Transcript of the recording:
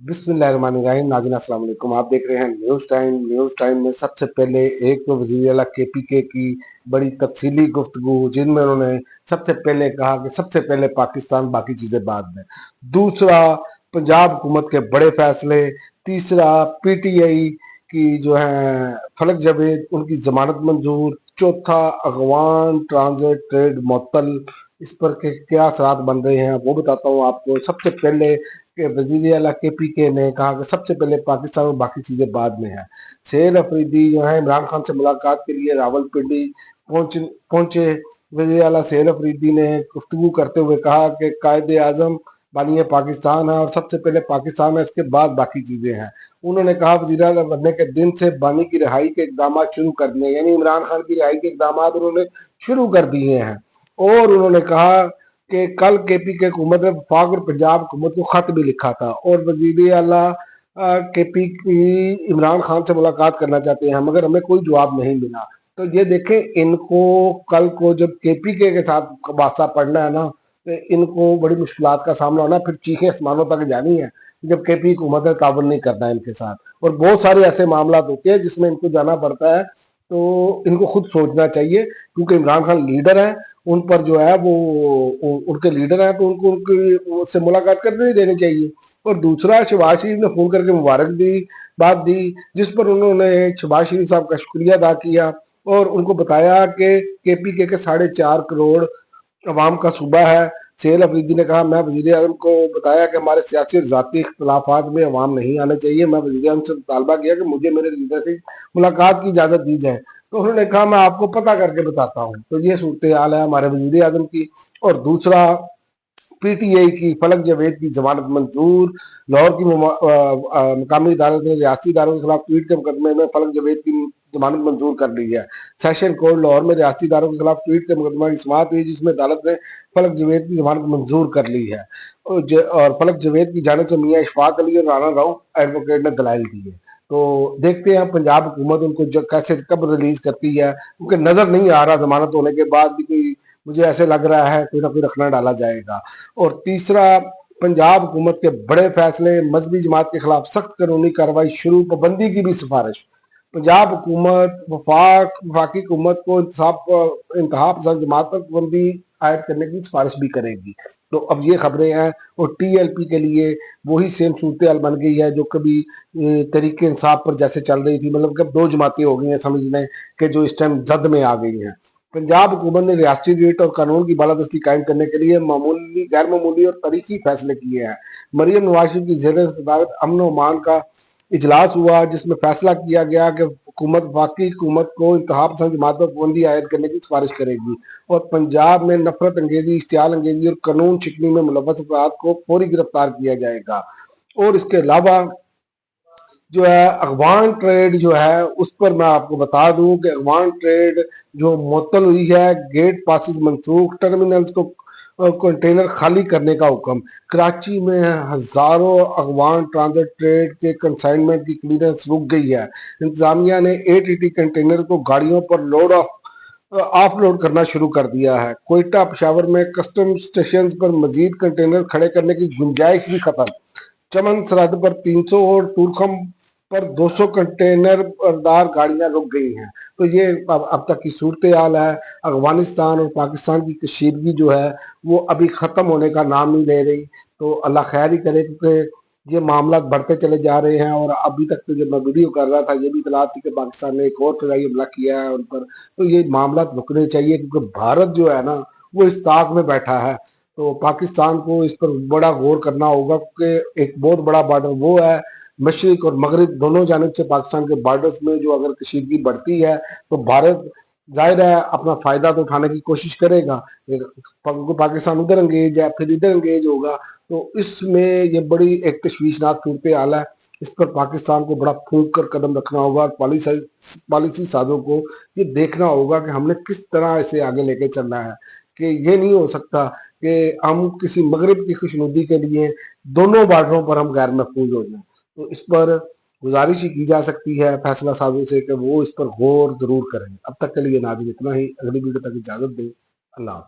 बिस्मिल्लाहिर्रहमानिर्रहीम। नाज़रीन अस्सलाम वालेकुम। आप देख रहे हैं न्यूज़ टाइम में सबसे पहले एक तो वज़ीर आला केपीके की बड़ी तफसीली गुफ्तगू, जिनमें उन्होंने सबसे पहले कहा कि सबसे पहले पाकिस्तान, बाकी चीज़ें बाद में। दूसरा, पंजाब हुकूमत के बड़े फैसले। तीसरा, पीटीआई की जो है फलक जावेद, उनकी जमानत मंजूर। चौथा, अगवान ट्रांजिट ट्रेड मुअत्तल, इस पर के क्या असरात बन रहे हैं वो बताता हूँ आपको। सबसे पहले कि वजीर अला के पी के ने कहा कि सबसे पहले पाकिस्तान और बाकी चीजें बाद में है। सैयद अफरीदी जो है इमरान खान से मुलाकात के लिए रावलपिंडी पहुंचे। वजीर अला सैयद अफरीदी ने गुफ्तगू करते हुए कहा कि कायदे आजम बानी पाकिस्तान है और सबसे पहले पाकिस्तान है, इसके बाद बाकी चीजें हैं। उन्होंने कहा वजीर आला बनने के दिन से बानी की रिहाई के इकदाम शुरू कर दिए, यानी इमरान खान की रिहाई के इकदाम उन्होंने शुरू कर दिए हैं। और उन्होंने कहा कि कल के पी के हुकूमत ने वफाक और पंजाब हुकूमत को खत भी लिखा था और वजीर आला के पी इमरान खान से मुलाकात करना चाहते हैं, मगर हमें कोई जवाब नहीं मिला। तो ये देखें, इनको कल को जब के पी के साथ वास्ता पड़ना है ना, तो इनको बड़ी मुश्किलात का सामना होना, फिर चीखें आसमानों तक जानी है जब के पी हुकूमत ने ताबन नहीं करना है इनके साथ। और बहुत सारे ऐसे मामला होते हैं जिसमें इनको जाना पड़ता है, तो इनको खुद सोचना चाहिए, क्योंकि इमरान खान लीडर है, उन पर जो है वो उनके लीडर हैं, तो उनको उनकी उससे मुलाकात करने नहीं देनी चाहिए। और दूसरा, शहबाज शरीफ ने फोन करके मुबारक दी बात दी, जिस पर उन्होंने शहबाज शरीफ साहब का शुक्रिया अदा किया और उनको बताया कि केपीके के 4.5 करोड़ अवाम का सूबा है। सैयद अफरीदी ने कहा, मैं वजीर आजम को बताया कि हमारे सियासी और जाती इख्तलाफात में अवाम नहीं आने चाहिए। मैं वजीर आजम से मुतालबा किया कि मुझे मेरे लीडर से मुलाकात की इजाज़त दी जाए, तो उन्होंने कहा मैं आपको पता करके बताता हूँ। तो ये सूरत हाल है हमारे वजीर आजम की। और दूसरा, पीटीआई की फलक जावेद की जमानत मंजूर। लाहौर की मकामी अदालत ने रियासती इदारों के खिलाफ ट्वीट के मुकदमे में फलक जावेद की जमानत मंजूर कर ली है। सेशन कोर्ट लाहौर में रियासती इदारों के खिलाफ ट्वीट के मुकदमा की समाअत हुई, जिसमें अदालत ने फलक जावेद की जमानत मंजूर कर ली है। और फलक जावेद की जानिब से मियाँ इशफाक अली और राना रऊफ एडवोकेट ने दलाइल दिए। तो देखते हैं पंजाब हुकूमत उनको कैसे कब रिलीज करती है, क्योंकि नजर नहीं आ रहा जमानत होने के बाद भी कोई, मुझे ऐसे लग रहा है कोई ना कोई रखना डाला जाएगा। और तीसरा, पंजाब हुकूमत के बड़े फैसले। मजहबी जमात के खिलाफ सख्त कानूनी कार्रवाई शुरू, पाबंदी की भी सिफारिश। पंजाब हुकूमत वफाकी हुकूमत को इंतहा पसंद जमात पर पाबंदी आयद करने की सिफारिश भी करेगी। तो अब ये खबरें हैं। और टीएलपी के लिए वही सेम सूरत हाल बन गई है जो कभी तरीके इंसाफ पर जैसे चल रही थी, मतलब कि अब दो जमातें हो गई हैं समझ लें, कि जो इस टाइम जद में आ गई हैं। पंजाब हुकूमत ने रियासती रेट और कानून की बालादस्ती कायम करने के लिए मामूली, गैर मामूली और तारीखी फैसले किए हैं। मरियम नवाज शरीफ की जेर सदारत अमन ओमान का इजलास हुआ, जिसमें फैसला किया गया कि हुकूमत वफाकी हुकूमत को इंतहा पसंद जमात पर पाबंदी आयद करने की सिफारिश करेगी और पंजाब में नफरत अंगेजी, इश्तियाल अंगेजी और कानून शिकनी में मुलव्वस अफराद को फौरी गिरफ्तार किया जाएगा। और इसके अलावा जो है अगवान ट्रेड जो है, उस पर मैं आपको बता दूं कि अगवान ट्रेड जो मुअत्तल हुई है, गेट पासिस मनसूख, टर्मिनल्स को कंटेनर खाली करने का हुक्म। कराची में हजारों अगवान ट्रांजिट ट्रेड के कंसाइनमेंट की क्लियरेंस रुक गई है। इंतजामिया ने एटीटी कंटेनर को गाड़ियों पर लोड ऑफ लोड करना शुरू कर दिया है। कोयटा पेशावर में कस्टम स्टेशन पर मजीद कंटेनर खड़े करने की गुंजाइश भी खत्म। चमन सरहद पर 300 और टूरखम पर 200 कंटेनर बरदार गाड़ियां रुक गई हैं। तो ये अब तक की सूरत हाल है। अफगानिस्तान और पाकिस्तान की कशीदगी जो है वो अभी ख़त्म होने का नाम नहीं ले रही। तो अल्लाह खैर ही करे, क्योंकि ये मामला बढ़ते चले जा रहे हैं। और अभी तक तो जब मैं वीडियो कर रहा था ये भी इतला थी कि पाकिस्तान ने एक और फिजाई हमला किया है उन पर। तो ये मामला रुकने चाहिए, क्योंकि भारत जो है ना वो इस ताक में बैठा है। तो पाकिस्तान को इस पर बड़ा गौर करना होगा, क्योंकि एक बहुत बड़ा बॉर्डर वो है, मशरिक और मगरिब दोनों जानब से पाकिस्तान के बॉर्डर्स में जो अगर कशीदगी बढ़ती है तो भारत जाहिर है अपना फायदा तो उठाने की कोशिश करेगा। पाकिस्तान उधर अंगेज है, फिर इधर अंगेज होगा। तो इसमें ये बड़ी एक तशवीशनाक सूरत हाल है। इस पर पाकिस्तान को बड़ा फूंक कर कदम रखना होगा और पॉलिसी साजों को ये देखना होगा कि हमने किस तरह इसे आगे लेके चलना है। कि ये नहीं हो सकता कि हम किसी मगरिब की खुशनुदी के लिए दोनों बॉर्डरों पर हम गैर महफूज हो जाएं। तो इस पर गुजारिश ही की जा सकती है फैसला साजों से कि वो इस पर गौर जरूर करें। अब तक के लिए नाज़रीन इतना ही। अगली वीडियो तक इजाजत दें। अल्लाह।